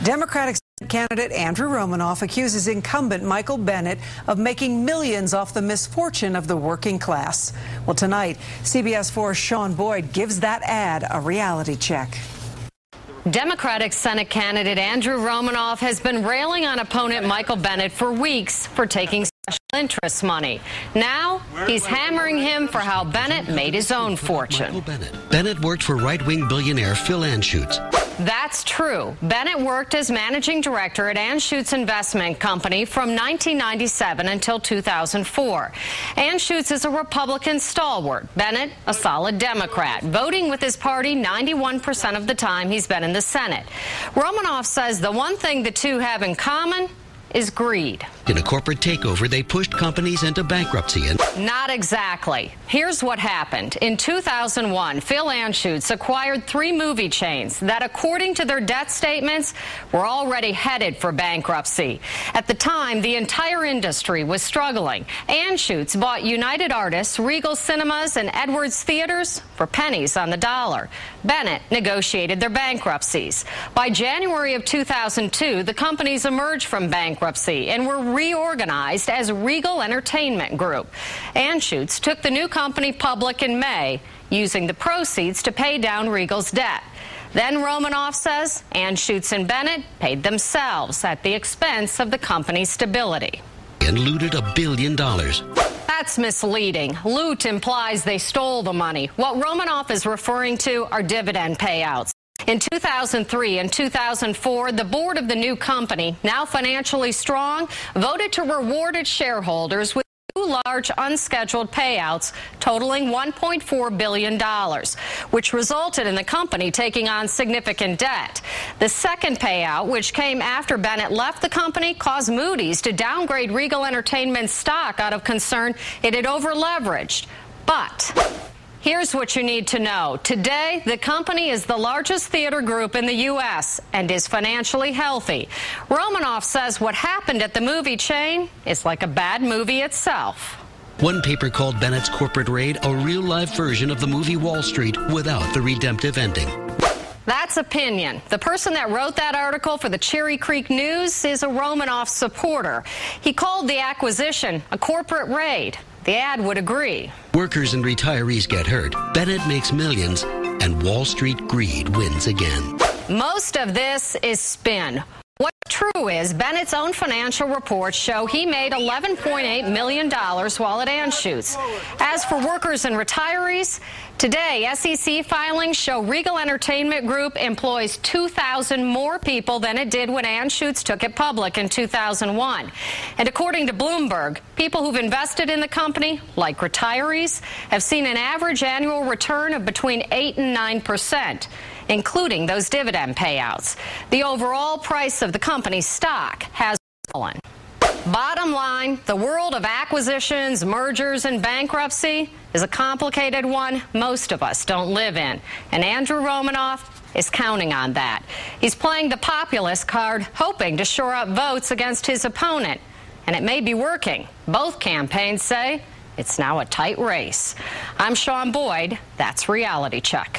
Democratic candidate Andrew Romanoff accuses incumbent Michael Bennet of making millions off the misfortune of the working class. Well, tonight, CBS 4's Sean Boyd gives that ad a reality check. Democratic Senate candidate Andrew Romanoff has been railing on opponent Michael Bennet for weeks for taking special interest money. Now, he's hammering him for how Bennet made his own fortune. Bennet worked for right-wing billionaire Phil Anschutz. That's true. Bennet worked as managing director at Anschutz Investment Company from 1997 until 2004. Anschutz is a Republican stalwart. Bennet, a solid Democrat, voting with his party 91% of the time he's been in the Senate. Romanoff says the one thing the two have in common is greed. In a corporate takeover, they pushed companies into bankruptcy. And not exactly. Here's what happened. In 2001, Phil Anschutz acquired 3 movie chains that, according to their debt statements, were already headed for bankruptcy. At the time, the entire industry was struggling. Anschutz bought United Artists, Regal Cinemas, and Edwards Theaters for pennies on the dollar. Bennet negotiated their bankruptcies. By January of 2002, the companies emerged from bankruptcy and were reorganized as Regal Entertainment Group. Anschutz took the new company public in May, using the proceeds to pay down Regal's debt. Then Romanoff says Anschutz and Bennet paid themselves at the expense of the company's stability. And looted $1 billion. That's misleading. Loot implies they stole the money. What Romanoff is referring to are dividend payouts. In 2003 and 2004, the board of the new company, now financially strong, voted to reward its shareholders with 2 large unscheduled payouts totaling $1.4 billion, which resulted in the company taking on significant debt. The second payout, which came after Bennet left the company, caused Moody's to downgrade Regal Entertainment's stock out of concern it had over-leveraged. But here's what you need to know. Today, the company is the largest theater group in the U.S. and is financially healthy. Romanoff says what happened at the movie chain is like a bad movie itself. One paper called Bennett's corporate raid a real-life version of the movie Wall Street without the redemptive ending. That's opinion. The person that wrote that article for the Cherry Creek News is a Romanoff supporter. He called the acquisition a corporate raid. The ad would agree. Workers and retirees get hurt. Bennet makes millions, and Wall Street greed wins again. Most of this is spin. What's true is Bennett's own financial reports show he made $11.8 million while at Anschutz. As for workers and retirees, today SEC filings show Regal Entertainment Group employs 2,000 more people than it did when Anschutz took it public in 2001. And according to Bloomberg, people who've invested in the company, like retirees, have seen an average annual return of between 8 and 9%. Including those dividend payouts. The overall price of the company's stock has fallen. Bottom line, the world of acquisitions, mergers, and bankruptcy is a complicated one most of us don't live in. And Andrew Romanoff is counting on that. He's playing the populist card, hoping to shore up votes against his opponent. And it may be working. Both campaigns say it's now a tight race. I'm Sean Boyd. That's Reality Check.